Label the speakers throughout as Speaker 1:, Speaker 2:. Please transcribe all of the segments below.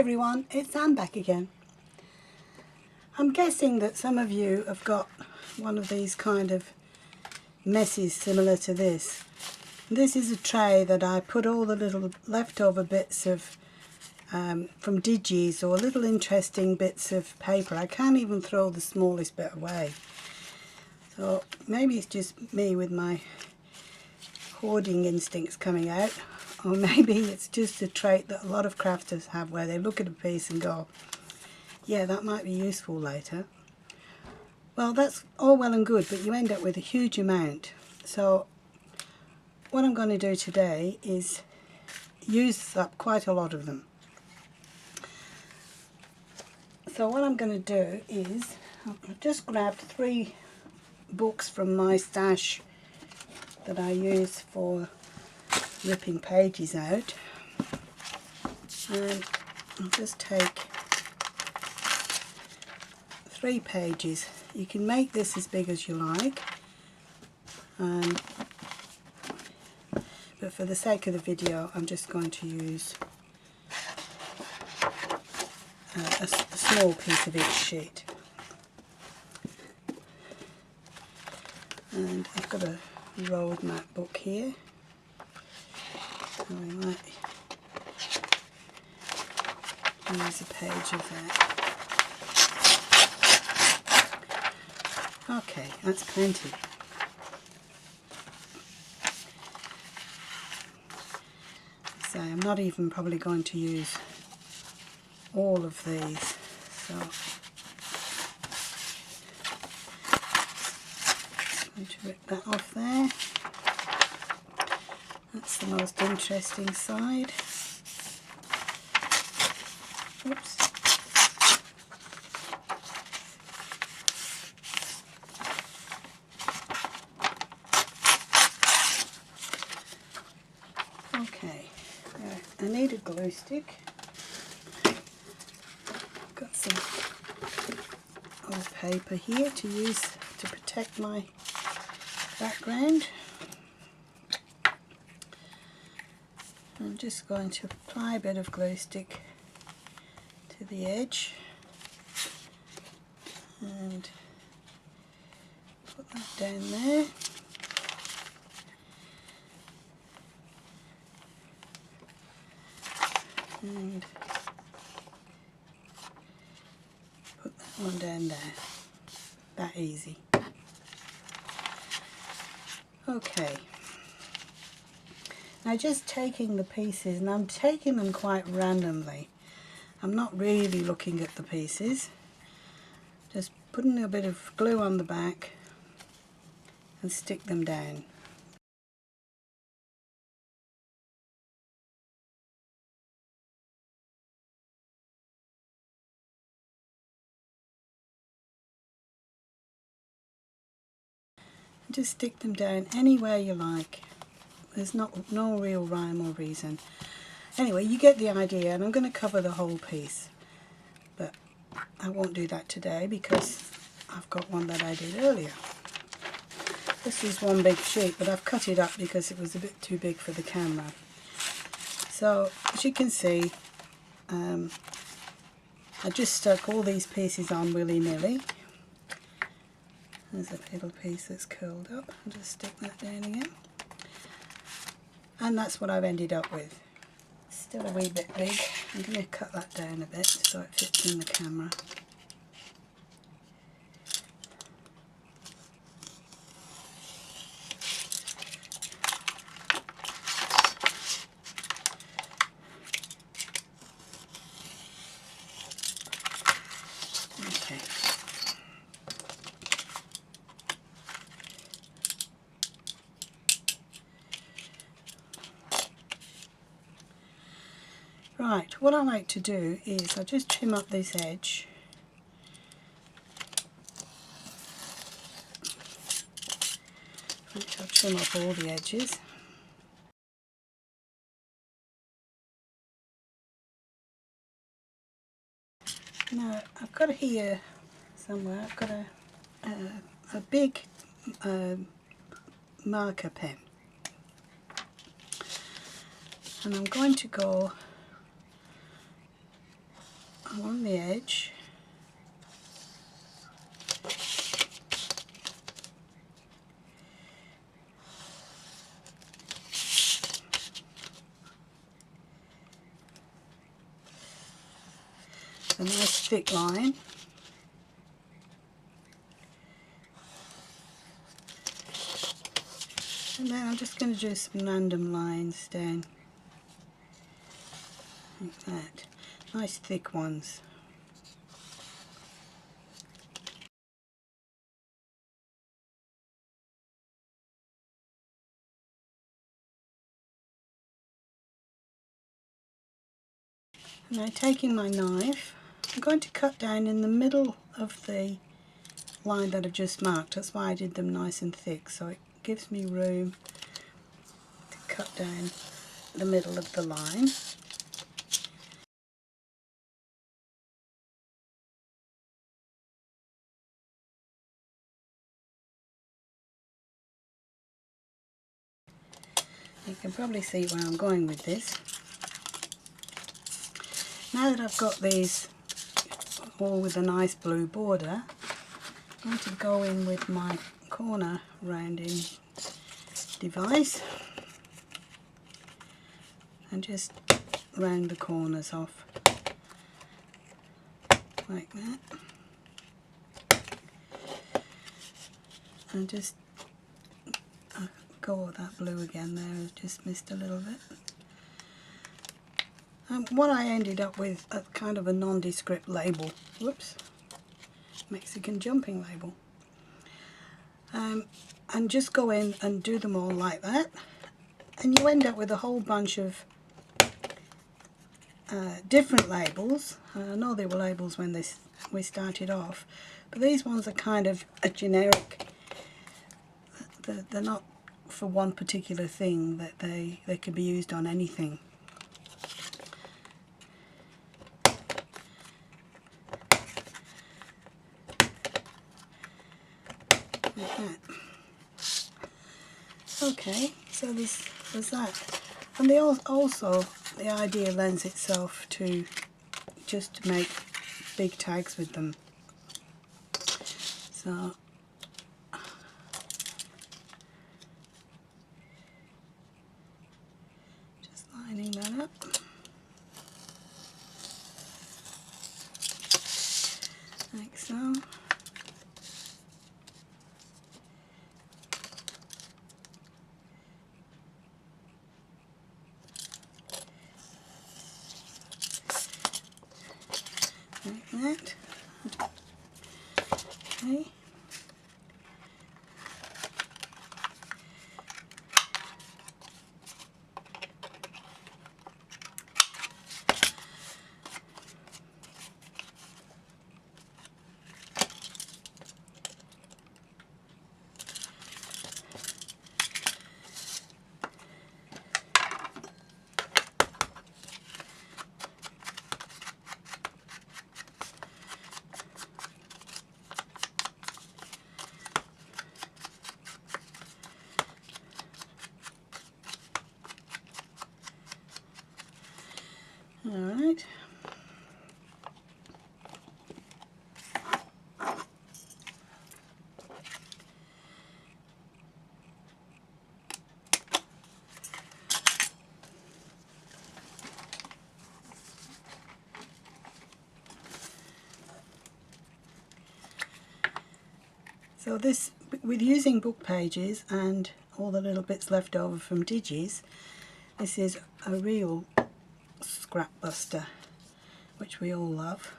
Speaker 1: everyone, it's Anne back again. I'm guessing that some of you have got one of these kind of messes similar to this. This is a tray that I put all the little leftover bits of from Digis, or little interesting bits of paper. I can't even throw the smallest bit away. So maybe it's just me with my hoarding instincts coming out, or maybe it's just a trait that a lot of crafters have, where they look at a piece and go, yeah, that might be useful later. Well, that's all well and good, but you end up with a huge amount. So what I'm going to do today is use up quite a lot of them. So what I'm going to do is, I've just grabbed 3 books from my stash that I use for ripping pages out, and I'll just take 3 pages. You can make this as big as you like, but for the sake of the video I'm just going to use a small piece of each sheet. And I've got a road map book here, so I might use a page of that. Okay, that's plenty. So I'm not even probably going to use all of these, so I'm going to rip that off there. That's the most interesting side. Oops. Okay, I need a glue stick. I've got some old paper here to use to protect my background. I'm just going to apply a bit of glue stick to the edge and put that down there. And put that one down there. That easy. Okay. Now just taking the pieces, and I'm taking them quite randomly. I'm not really looking at the pieces. Just putting a bit of glue on the back and stick them down. Just stick them down anywhere you like. There's no real rhyme or reason. Anyway, you get the idea, and I'm going to cover the whole piece. But I won't do that today because I've got one that I did earlier. This is one big sheet, but I've cut it up because it was a bit too big for the camera. So, as you can see, I just stuck all these pieces on willy-nilly. There's a little piece that's curled up. I'll just stick that down again. And that's what I've ended up with. Still a wee bit big. I'm going to cut that down a bit so it fits in the camera. Okay. Right, what I like to do is I just trim up this edge. I'll trim up all the edges. Now I've got here somewhere, I've got a big marker pen, and I'm going to go along the edge. A nice thick line. And then I'm just going to do some random lines down like that. Nice thick ones. Now taking my knife, I'm going to cut down in the middle of the line that I've just marked. That's why I did them nice and thick, so it gives me room to cut down the middle of the line. You can probably see where I'm going with this. Now that I've got these all with a nice blue border, I'm going to go in with my corner rounding device and just round the corners off like that, and just go with that blue again there. I've just missed a little bit. What I ended up with a kind of a nondescript label. Whoops. Mexican jumping label. And just go in and do them all like that, and you end up with a whole bunch of different labels. I know they were labels when we started off, but these ones are kind of a generic. They're not for one particular thing, that they can be used on anything. Like that. Okay, so there's that. And they also, the idea lends itself to just to make big tags with them. So just lining that up. Like so. Like that. Okay. All right. So this, with using book pages and all the little bits left over from Digis, this is a real scrap buster, which we all love.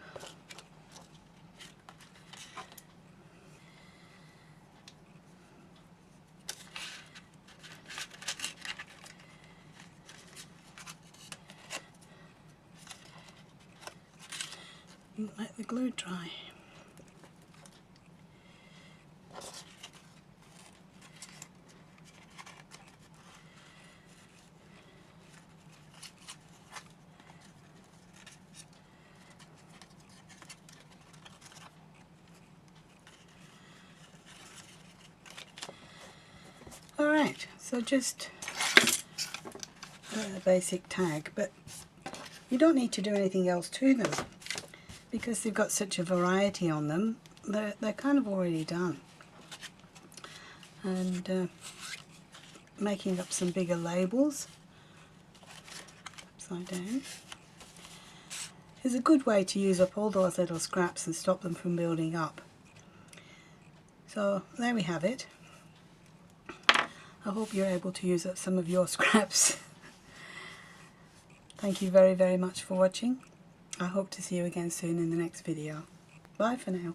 Speaker 1: Let the glue dry. Alright, so just a basic tag, but you don't need to do anything else to them. because they've got such a variety on them, they're kind of already done. And making up some bigger labels upside down is a good way to use up all those little scraps and stop them from building up. So there we have it. I hope you're able to use up some of your scraps. Thank you very, very much for watching. I hope to see you again soon in the next video. Bye for now.